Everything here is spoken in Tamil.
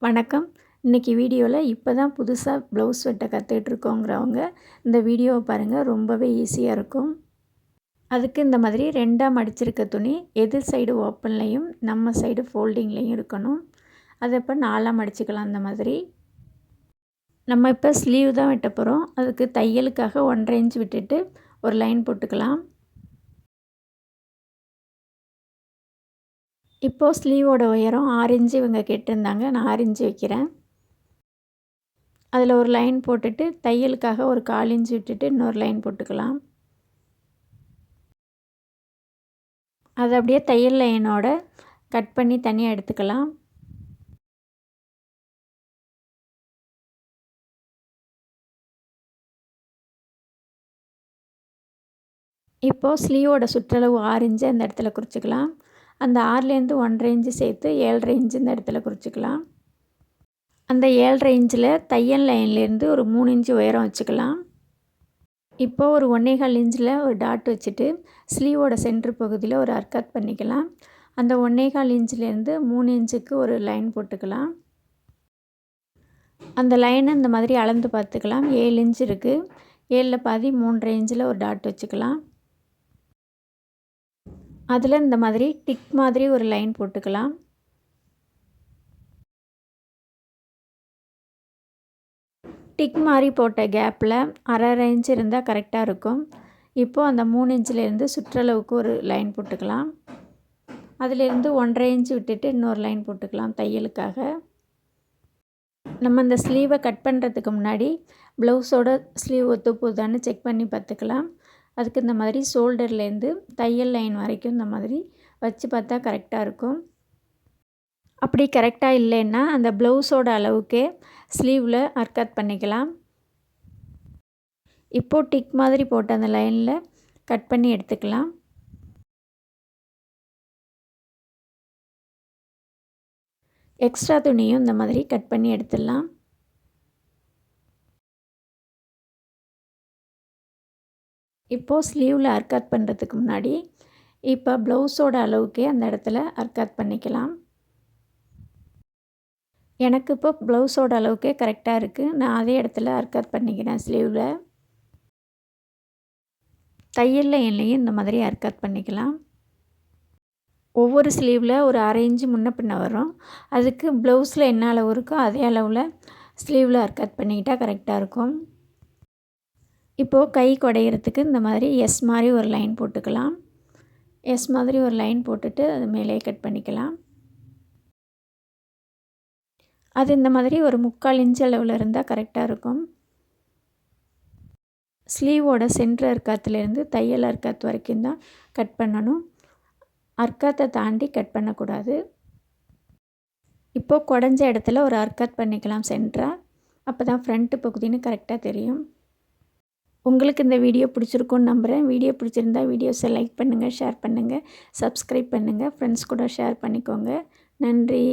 வணக்கம். இன்றைக்கி வீடியோவில் இப்போ தான் புதுசாக ப்ளவுஸ் வெட்ட கற்றுட்ருக்கோங்கிறவங்க இந்த வீடியோவை பாருங்கள். ரொம்பவே ஈஸியாக இருக்கும். அதுக்கு இந்த மாதிரி 2ஆக மடிச்சிருக்க துணி எதிர் சைடு ஓப்பன்லேயும் நம்ம சைடு ஃபோல்டிங்லேயும் இருக்கணும். அதை இப்போ 4ஆக மடிச்சுக்கலாம். இந்த மாதிரி நம்ம இப்போ ஸ்லீவ் தான் வெட்ட போகிறோம். அதுக்கு தையலுக்காக 1.5 இன்ச் விட்டுட்டு ஒரு லைன் போட்டுக்கலாம். இப்போது ஸ்லீவோட உயரம் 6 இன்ச்சு இவங்க கேட்டிருந்தாங்க. நான் 6 இன்ச்சு வைக்கிறேன். அதில் ஒரு லைன் போட்டுட்டு தையலுக்காக ஒரு 1/4 இன்ச்சு விட்டுட்டு இன்னொரு லைன் போட்டுக்கலாம். அதை அப்படியே தையல் லைனோட கட் பண்ணி தனியாக எடுத்துக்கலாம். இப்போது ஸ்லீவோட சுற்றளவு 6 இன்ச்சு அந்த இடத்துல குறிச்சிக்கலாம். அந்த 6லேருந்து 1.5 இன்ச்சு சேர்த்து 7.5 இன்ச்சு இந்த இடத்துல குறிச்சிக்கலாம். அந்த 7.5 இன்ச்சில் தையல் லைன்லேருந்து ஒரு 3 இன்ச்சு உயரம் வச்சுக்கலாம். இப்போது ஒரு 1.25 இன்ச்சில் ஒரு டாட் வச்சுட்டு ஸ்லீவோட சென்ட்ரு பகுதியில் ஒரு அர்க்கத் பண்ணிக்கலாம். அந்த 1.25 இன்ச்சிலேருந்து 3 இன்ச்சுக்கு ஒரு லைன் போட்டுக்கலாம். அந்த லைனை இந்த மாதிரி அளந்து பார்த்துக்கலாம். 7 இன்ச் இருக்குது. 7ல் பாதி 3.5 இன்ச்சில் ஒரு டாட் வச்சுக்கலாம். அதில் இந்த மாதிரி டிக் மாதிரி ஒரு லைன் போட்டுக்கலாம். டிக் மாதிரி போட்ட கேப்பில் 1/2 இன்ச் இருந்தால் கரெக்டாக இருக்கும். இப்போது அந்த 3 இன்ச்சிலேருந்து சுற்றளவுக்கு ஒரு லைன் போட்டுக்கலாம். அதிலேருந்து 1.5 இன்ச் விட்டுட்டு இன்னொரு லைன் போட்டுக்கலாம் தையலுக்காக. நம்ம இந்த ஸ்லீவை கட் பண்ணுறதுக்கு முன்னாடி ப்ளவுஸோட ஸ்லீவ் ஒத்து போகுதான்னு செக் பண்ணி பார்த்துக்கலாம். அதுக்கு இந்த மாதிரி ஷோல்டர்லேருந்து தையல் லைன் வரைக்கும் இந்த மாதிரி வச்சு பார்த்தா கரெக்டாக இருக்கும். அப்படி கரெக்டாக இல்லைன்னா அந்த ப்ளவுஸோட அளவுக்கே ஸ்லீவில் அர்க்கத் பண்ணிக்கலாம். இப்போது டிக் மாதிரி போட்ட அந்த லைனில் கட் பண்ணி எடுத்துக்கலாம். எக்ஸ்ட்ரா துணியும் இந்த மாதிரி கட் பண்ணி எடுத்துடலாம். இப்போது ஸ்லீவில் அர்க்கத் பண்ணுறதுக்கு முன்னாடி இப்போ ப்ளவுஸோட அளவுக்கே அந்த இடத்துல அர்க்கத் பண்ணிக்கலாம். எனக்கு இப்போ ப்ளவுஸோட அளவுக்கே கரெக்டாக இருக்குது. நான் அதே இடத்துல அர்க்கத் பண்ணிக்கிறேன். ஸ்லீவில் தையல் லைன்லேயும் இந்த மாதிரி அர்க்கத் பண்ணிக்கலாம். ஒவ்வொரு ஸ்லீவில் ஒரு 1/2 இன்ச்சு முன்ன பின்ன வரும். அதுக்கு ப்ளவுஸில் என்ன அளவு இருக்கோ அதே அளவில் ஸ்லீவில் அர்க்கத் பண்ணிக்கிட்டால் கரெக்டாக இருக்கும். இப்போது கை குடையிறதுக்கு இந்த மாதிரி எஸ் மாதிரி ஒரு லைன் போட்டுக்கலாம். எஸ் மாதிரி ஒரு லைன் போட்டுட்டு அது மேலே கட் பண்ணிக்கலாம். அது இந்த மாதிரி ஒரு 3/4 இன்ச் அளவில் இருந்தால் கரெக்டாக இருக்கும். ஸ்லீவோட சென்ட்ரு அர்க்கத்துலேருந்து தையல் அர்க்கத் வரைக்கும் தான் கட் பண்ணணும். அர்க்கத்தை தாண்டி கட் பண்ணக்கூடாது. இப்போது குடஞ்ச இடத்துல ஒரு அர்க்கத் பண்ணிக்கலாம் சென்டராக. அப்போ தான் ஃப்ரண்ட்டு பகுதின்னு கரெக்டாக தெரியும். உங்களுக்கு இந்த வீடியோ பிடிச்சிருக்குன்னு நம்புகிறேன். வீடியோ பிடிச்சிருந்தா வீடியோஸை லைக் பண்ணுங்கள், ஷேர் பண்ணுங்கள், சப்ஸ்கிரைப் பண்ணுங்கள், ஃப்ரெண்ட்ஸ் கூட ஷேர் பண்ணிக்கோங்க. நன்றி.